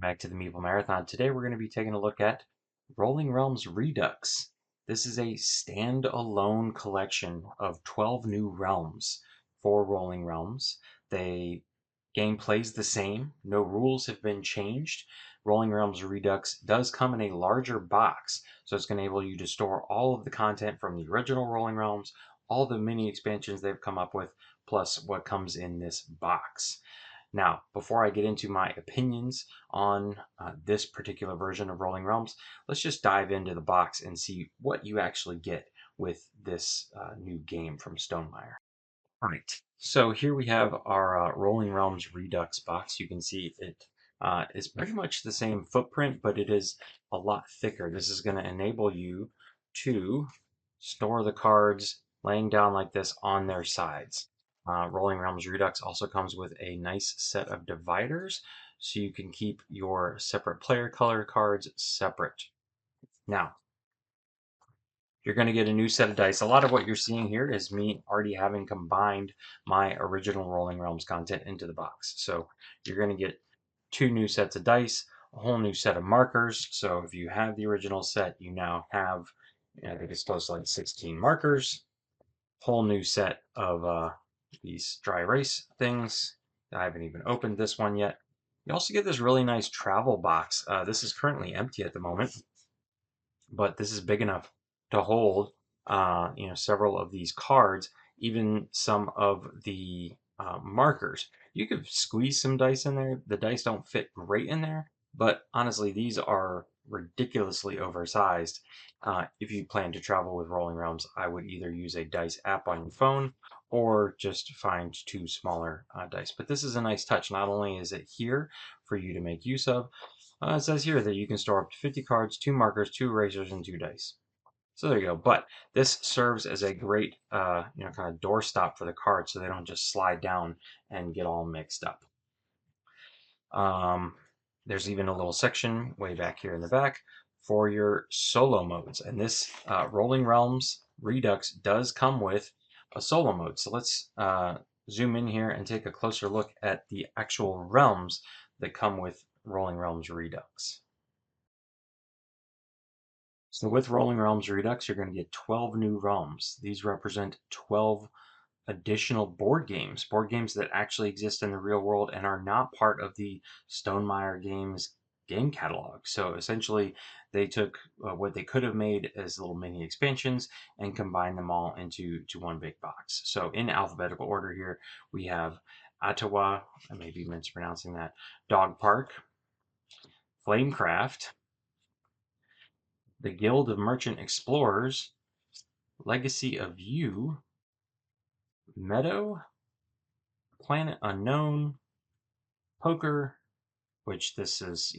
back to the Meeple Marathon. Today we're going to be taking a look at Rolling Realms Redux. This is a standalone collection of 12 new realms for Rolling Realms. The game plays the same. No rules have been changed. Rolling Realms Redux does come in a larger box, so it's going to enable you to store all of the content from the original Rolling Realms, all the mini expansions they've come up with, plus what comes in this box. Now, before I get into my opinions on this particular version of Rolling Realms, let's just dive into the box and see what you actually get with this new game from Stonemaier. All right, so here we have our Rolling Realms Redux box. You can see it is pretty much the same footprint, but it is a lot thicker. This is going to enable you to store the cards laying down like this on their sides. Rolling Realms Redux also comes with a nice set of dividers, so you can keep your separate player color cards separate. Now, you're going to get a new set of dice. A lot of what you're seeing here is me already having combined my original Rolling Realms content into the box. So you're going to get two new sets of dice, a whole new set of markers. So if you have the original set, you now have, I think it's close to like 16 markers, whole new set of these dry erase things. I haven't even opened this one yet. You also get this really nice travel box. This is currently empty at the moment, but this is big enough to hold several of these cards, even some of the markers. You could squeeze some dice in there. The dice don't fit great in there, but honestly, these are ridiculously oversized. If you plan to travel with Rolling Realms, I would either use a dice app on your phone or just find two smaller dice. But this is a nice touch. Not only is it here for you to make use of, it says here that you can store up to 50 cards, 2 markers, 2 erasers, and 2 dice. So there you go. But this serves as a great, kind of doorstop for the cards, so they don't just slide down and get all mixed up. There's even a little section way back here in the back for your solo modes, and this Rolling Realms Redux does come with a solo mode. So let's zoom in here and take a closer look at the actual realms that come with Rolling Realms Redux. So with Rolling Realms Redux, you're going to get 12 new realms. These represent 12 additional board games that actually exist in the real world and are not part of the Stonemaier Games game catalog. So essentially, they took what they could have made as little mini expansions and combined them all into one big box. So in alphabetical order here, we have Ottawa, I may be mispronouncing that, Dog Park, Flamecraft, the Guild of Merchant Explorers, Legacy of You, Meadow, Planet Unknown, Poker, which this is,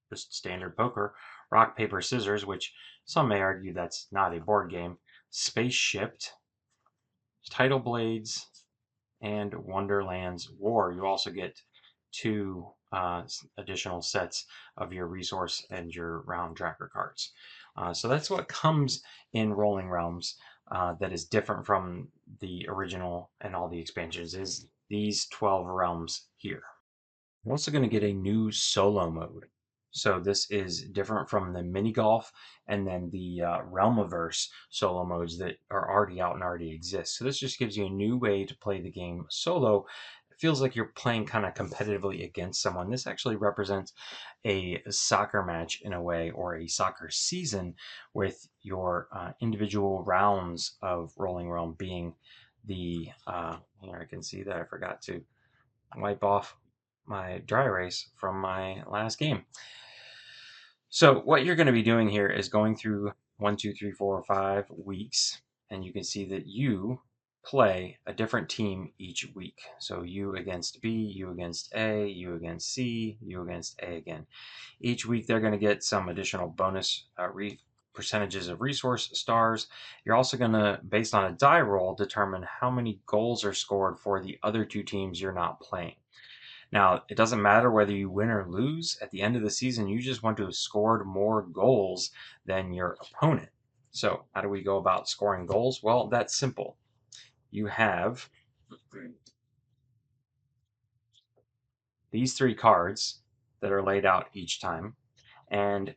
just standard poker, Rock, Paper, Scissors, which some may argue that's not a board game, Spaceship, Tidal Blades, and Wonderland's War. You also get two additional sets of your resource and your round tracker cards. So that's what comes in Rolling Realms that is different from the original and all the expansions is these 12 realms here. We're also going to get a new solo mode. So this is different from the mini golf and then the Realmiverse solo modes that are already out and already exist. So this just gives you a new way to play the game solo. It feels like you're playing kind of competitively against someone. This actually represents a soccer match in a way, or a soccer season, with your individual rounds of Rolling Realm being the, here I can see that I forgot to wipe off my dry erase from my last game. So what you're going to be doing here is going through 1, 2, 3, 4, 5 weeks, and you can see that you play a different team each week. So you against B, you against A, you against C, you against A again. Each week they're going to get some additional bonus percentages of resource stars. You're also going to, based on a die roll, determine how many goals are scored for the other two teams you're not playing. Now, it doesn't matter whether you win or lose. At the end of the season, you just want to have scored more goals than your opponent. So how do we go about scoring goals? Well, that's simple. You have these 3 cards, that are laid out each time. And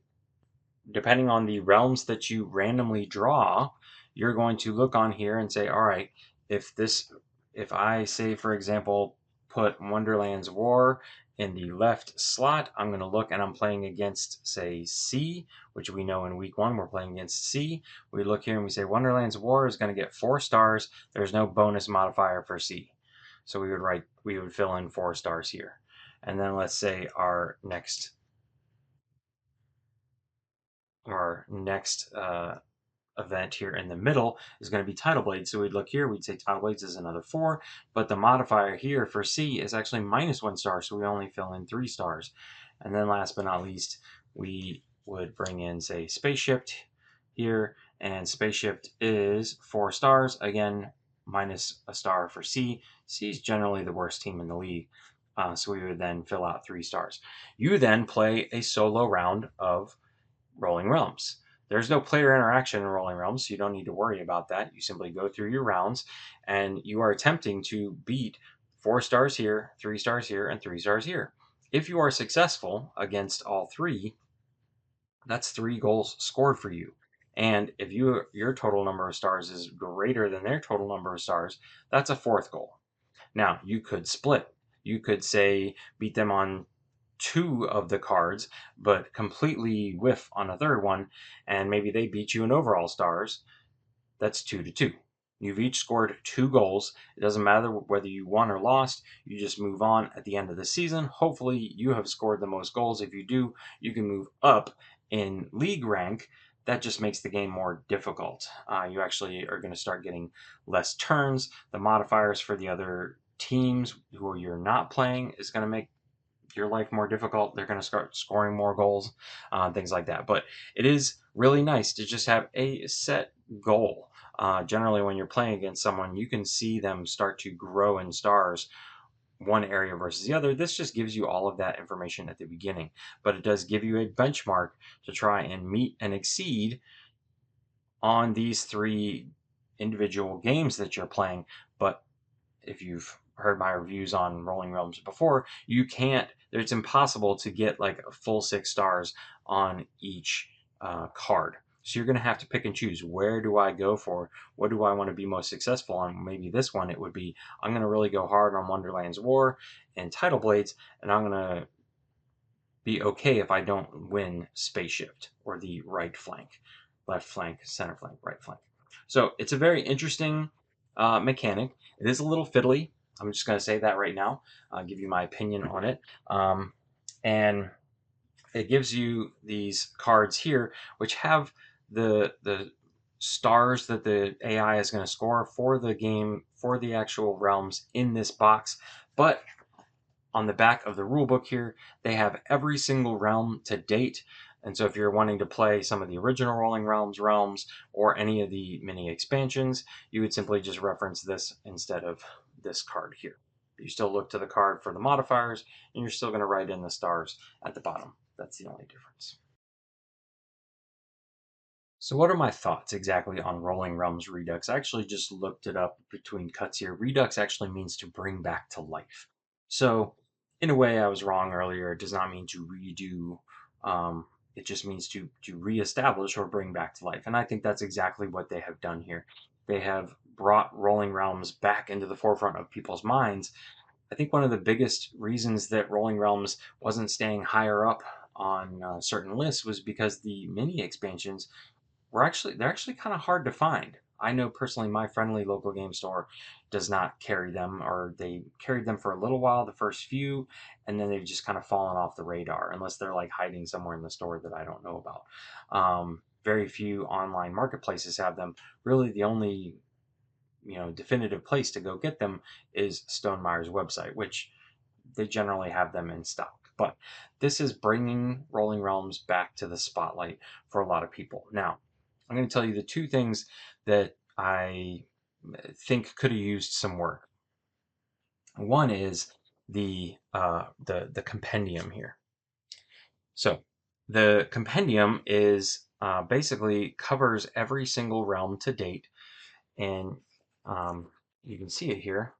depending on the realms that you randomly draw, you're going to look on here and say, all right, if this, if I say, for example, put Wonderland's War in the left slot, I'm going to look and I'm playing against, say, C, which we know in week one we're playing against C. We look here and we say Wonderland's War is going to get 4 stars. There's no bonus modifier for C. So we would fill in 4 stars here. And then let's say our next event here in the middle is going to be Tidal Blades. So we'd look here, we'd say Tidal Blades is another 4, but the modifier here for C is actually -1 star, so we only fill in 3 stars. And then last but not least, we would bring in, say, Spaceship here, and Spaceship is 4 stars, again, -1 star for C. C is generally the worst team in the league. So we would then fill out 3 stars. You then play a solo round of Rolling Realms. There's no player interaction in Rolling Realms, so you don't need to worry about that. You simply go through your rounds and you are attempting to beat 4 stars here, 3 stars here, and 3 stars here. If you are successful against all three, that's 3 goals scored for you. And if your total number of stars is greater than their total number of stars, that's a 4th goal. Now, you could split. You could say beat them on 2 of the cards, but completely whiff on a third one, and maybe they beat you in overall stars. That's 2-2. You've each scored 2 goals. It doesn't matter whether you won or lost. You just move on at the end of the season. Hopefully, you have scored the most goals. If you do, you can move up in league rank. That just makes the game more difficult. You actually are going to start getting less turns. The modifiers for the other teams who you're not playing is going to make your life more difficult. They're going to start scoring more goals, things like that. But it is really nice to just have a set goal. Generally, when you're playing against someone, you can see them start to grow in stars one area versus the other. This just gives you all of that information at the beginning, but it does give you a benchmark to try and meet and exceed on these 3 individual games that you're playing. But if you've heard my reviews on Rolling Realms before, you can't, it's impossible to get like a full 6 stars on each card. So you're going to have to pick and choose. Where do I go for? What do I want to be most successful on? Maybe this one, it would be, I'm going to really go hard on Wonderland's War and Tidal Blades, and I'm going to be okay if I don't win Spaceship or the right flank, left flank, center flank, right flank. So it's a very interesting mechanic. It is a little fiddly. I'm just going to say that right now. I'll give you my opinion on it. And it gives you these cards here, which have the stars that the AI is going to score for the game, for the actual realms in this box. But on the back of the rulebook here, they have every single realm to date. And so if you're wanting to play some of the original Rolling realms or any of the mini expansions, you would simply just reference this instead of this card here. You still look to the card for the modifiers, and you're still going to write in the stars at the bottom. That's the only difference. So what are my thoughts exactly on Rolling Realms Redux? I actually just looked it up between cuts here. Redux actually means to bring back to life. So in a way, I was wrong earlier. It does not mean to redo. It just means to reestablish or bring back to life. And I think that's exactly what they have done here. They have brought Rolling Realms back into the forefront of people's minds. I think one of the biggest reasons that Rolling Realms wasn't staying higher up on certain lists was because the mini expansions they're actually kind of hard to find. I know personally my friendly local game store does not carry them, or they carried them for a little while, the first few, and then they've just kind of fallen off the radar unless they're like hiding somewhere in the store that I don't know about. Very few online marketplaces have them. Really, the only definitive place to go get them is Stonemeyer's website, which they generally have them in stock. But this is bringing Rolling Realms back to the spotlight for a lot of people. Now, I'm going to tell you the 2 things that I think could have used some work. One is the compendium here. So the compendium is basically covers every single realm to date, and you can see it here.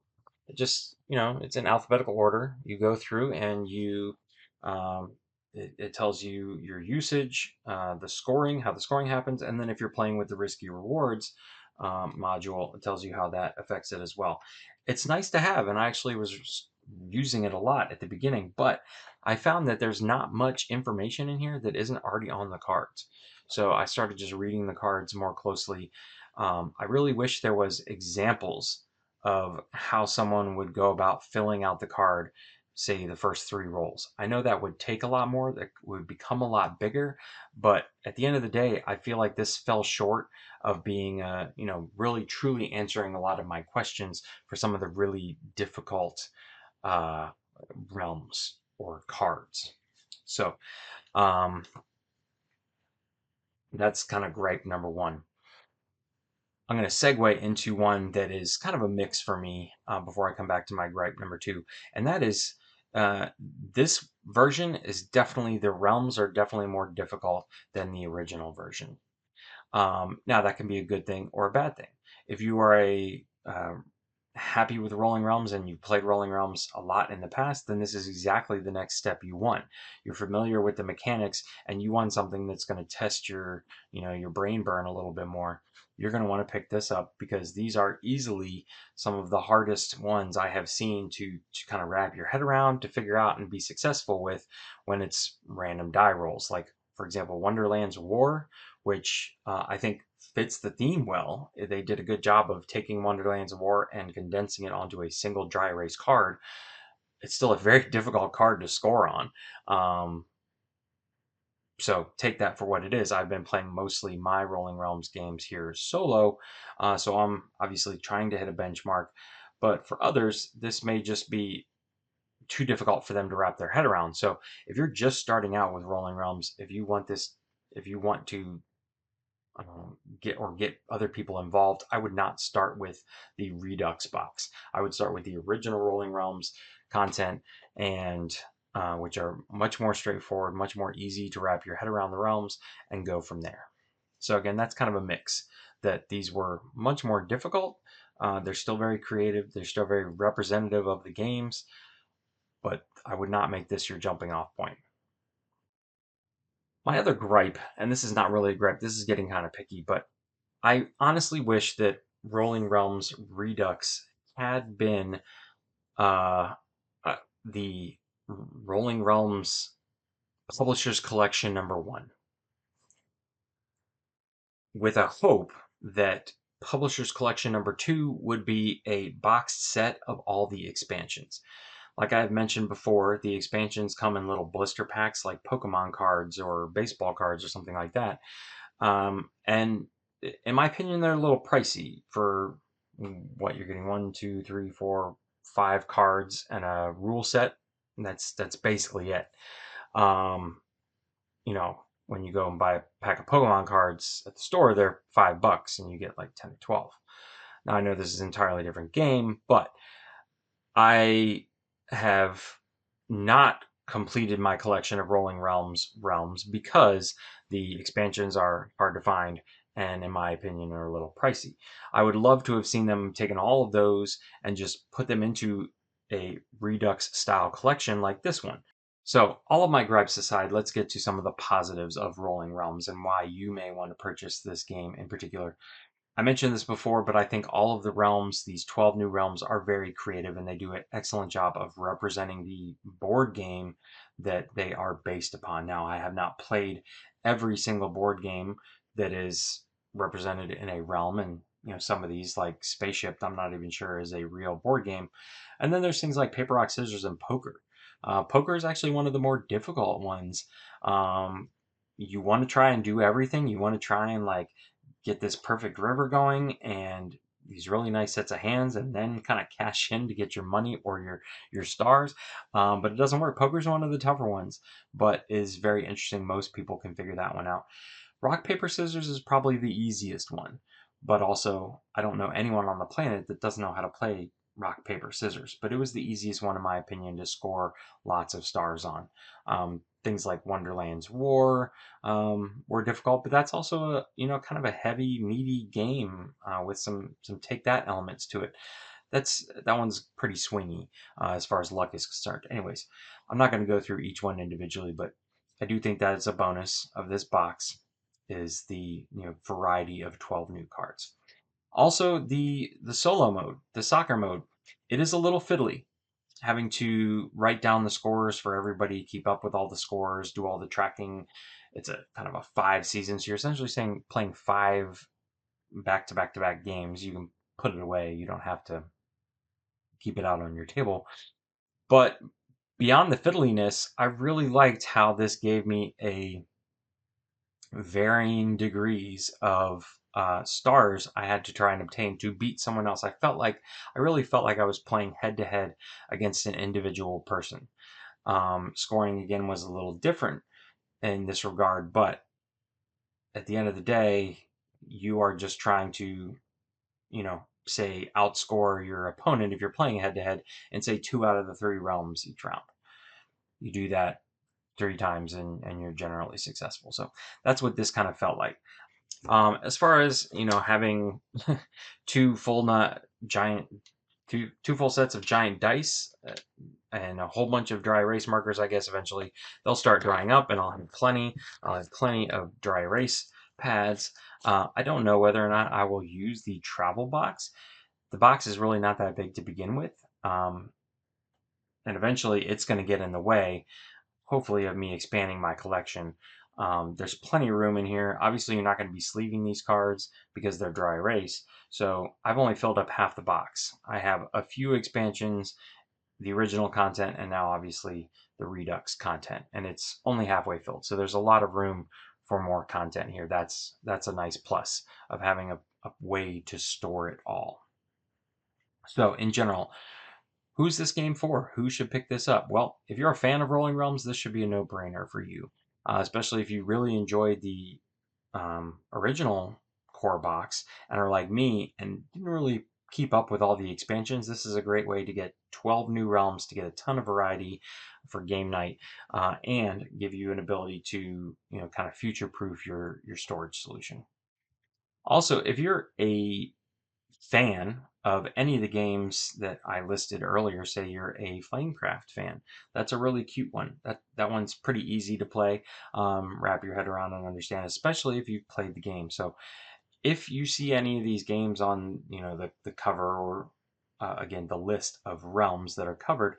It just it's in alphabetical order. You go through and you it tells you your usage, the scoring, how the scoring happens, and then if you're playing with the risky rewards module, it tells you how that affects it as well. It's nice to have, and I actually was using it a lot at the beginning, but I found that there's not much information in here that isn't already on the cards. So I started just reading the cards more closely. I really wish there was examples of how someone would go about filling out the card, say the first three rolls. I know that would take a lot more, that would become a lot bigger, but at the end of the day, I feel like this fell short of being, really truly answering a lot of my questions for some of the really difficult uh, realms or cards. So um, that's kind of gripe number one. I'm going to segue into one that is kind of a mix for me before I come back to my gripe number two, and that is this version is definitely, the realms are definitely more difficult than the original version. Now, that can be a good thing or a bad thing. If you are happy with Rolling Realms and you've played Rolling Realms a lot in the past, then this is exactly the next step you want. You're familiar with the mechanics and you want something that's going to test your brain burn a little bit more. You're going to want to pick this up because these are easily some of the hardest ones I have seen to kind of wrap your head around, to figure out and be successful with when it's random die rolls. Like, for example, Wonderland's War, which I think fits the theme well. They did a good job of taking Wonderland's War and condensing it onto a single dry erase card. It's still a very difficult card to score on. So take that for what it is. I've been playing mostly my Rolling Realms games here solo, so I'm obviously trying to hit a benchmark. But for others, this may just be too difficult for them to wrap their head around. So if you're just starting out with Rolling Realms, if you want to get other people involved, I would not start with the Redux box. I would start with the original Rolling Realms content, and which are much more straightforward, much more easy to wrap your head around the realms, and go from there. So again, that's kind of a mix. That these were much more difficult. They're still very creative. They're still very representative of the games, but I would not make this your jumping off point. My other gripe, and this is not really a gripe, this is getting kind of picky, but I honestly wish that Rolling Realms Redux had been uh, uh, the Rolling Realms Publishers Collection number one, with a hope that Publishers Collection number two would be a boxed set of all the expansions. Like I've mentioned before, the expansions come in little blister packs like Pokemon cards or baseball cards or something like that. And in my opinion, they're a little pricey for what you're getting: one, two, three, four, five cards and a rule set. And that's basically it. Um, when you go and buy a pack of Pokemon cards at the store, they're $5 and you get like 10 or 12. Now I know this is an entirely different game, but I have not completed my collection of Rolling Realms because the expansions are hard to find and, in my opinion, are a little pricey. I would love to have seen them taken all of those and just put them into a Redux style collection like this one. So, all of my gripes aside, let's get to some of the positives of Rolling Realms and why you may want to purchase this game in particular. I mentioned this before, but I think all of the realms, these 12 new realms, are very creative and they do an excellent job of representing the board game that they are based upon. Now, I have not played every single board game that is represented in a realm, and some of these, like Spaceship, I'm not even sure is a real board game. And then there's things like Paper, Rock, Scissors, and Poker. Poker is actually one of the more difficult ones. You want to try and do everything. You want to try and get this perfect river going and these really nice sets of hands, and then kind of cash in to get your money or your stars. But it doesn't work. Poker's one of the tougher ones, but is very interesting. Most people can figure that one out. Rock, paper, scissors is probably the easiest one, but also I don't know anyone on the planet that doesn't know how to play rock, paper, scissors. But it was the easiest one, in my opinion, to score lots of stars on. Things like Wonderland's War were difficult, but that's also a kind of a heavy, meaty game with some take that elements to it. That one's pretty swingy as far as luck is concerned. Anyways, I'm not going to go through each one individually, but I do think that is a bonus of this box is the variety of 12 new cards. Also, the solo mode, the soccer mode, it is a little fiddly. Having to write down the scores for everybody, keep up with all the scores, do all the tracking. It's a kind of a 5 season, so you're essentially saying playing 5 back to back to back games. You can put it away. You don't have to keep it out on your table. But beyond the fiddliness, I really liked how this gave me a varying degrees of stars I had to try and obtain to beat someone else. I really felt like I was playing head to head against an individual person. Scoring again was a little different in this regard, but at the end of the day, you are just trying to, say outscore your opponent if you're playing head to head and say 2 out of the 3 realms each round. You do that 3 times and you're generally successful. So that's what this kind of felt like. As far as having two full nut giant two full sets of giant dice and a whole bunch of dry erase markers, I guess eventually they'll start drying up, and I'll have plenty of dry erase pads. I don't know whether or not I will use the travel box. The box is really not that big to begin with, and eventually it's going to get in the way, hopefully, of me expanding my collection. There's plenty of room in here. Obviously, you're not going to be sleeving these cards because they're dry erase. So I've only filled up half the box. I have a few expansions, the original content, and now obviously the Redux content, and it's only halfway filled. So there's a lot of room for more content here. That's a nice plus of having a way to store it all. So in general, who's this game for? Who should pick this up? Well, if you're a fan of Rolling Realms, this should be a no-brainer for you, especially if you really enjoyed the original core box and are like me and didn't really keep up with all the expansions. This is a great way to get 12 new realms, to get a ton of variety for game night, and give you an ability to kind of future-proof your storage solution. Also, if you're a fan of any of the games that I listed earlier, say you're a Flamecraft fan, that's a really cute one. That one's pretty easy to play, wrap your head around and understand, especially if you've played the game. So if you see any of these games on the cover or again the list of realms that are covered,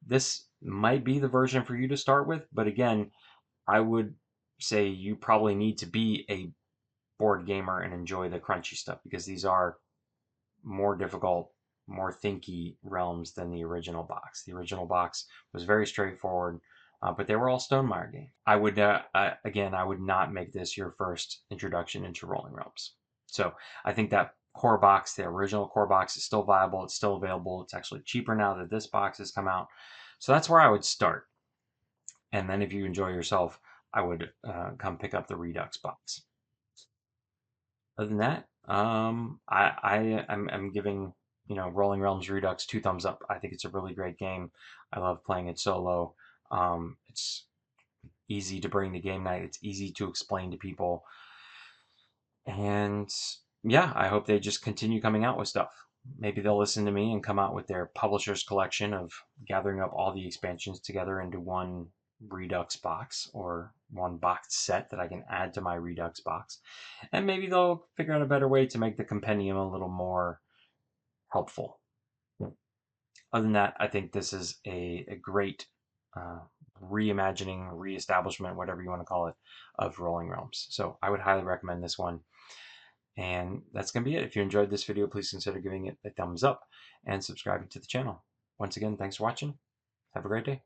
this might be the version for you to start with. But again, I would say you probably need to be a board gamer and enjoy the crunchy stuff, because these are more difficult, more thinky realms than the original box. The original box was very straightforward, but they were all Stonemaier games. I would not make this your first introduction into Rolling Realms. So I think that core box, the original core box, is still viable. It's still available. It's actually cheaper now that this box has come out. So that's where I would start. And then if you enjoy yourself, I would come pick up the Redux box. Other than that, I'm giving Rolling Realms Redux 2 thumbs up. I think it's a really great game. I love playing it solo. It's easy to bring to game night. It's easy to explain to people, and yeah, I hope they just continue coming out with stuff. Maybe they'll listen to me and come out with their publisher's collection of gathering up all the expansions together into one Redux box, or one box set that I can add to my Redux box. And maybe they'll figure out a better way to make the compendium a little more helpful. Other than that, I think this is a great uh, reimagining, reestablishment, whatever you want to call it, of Rolling Realms. So I would highly recommend this one. And that's going to be it. If you enjoyed this video, please consider giving it a thumbs up and subscribing to the channel. Once again, thanks for watching. Have a great day.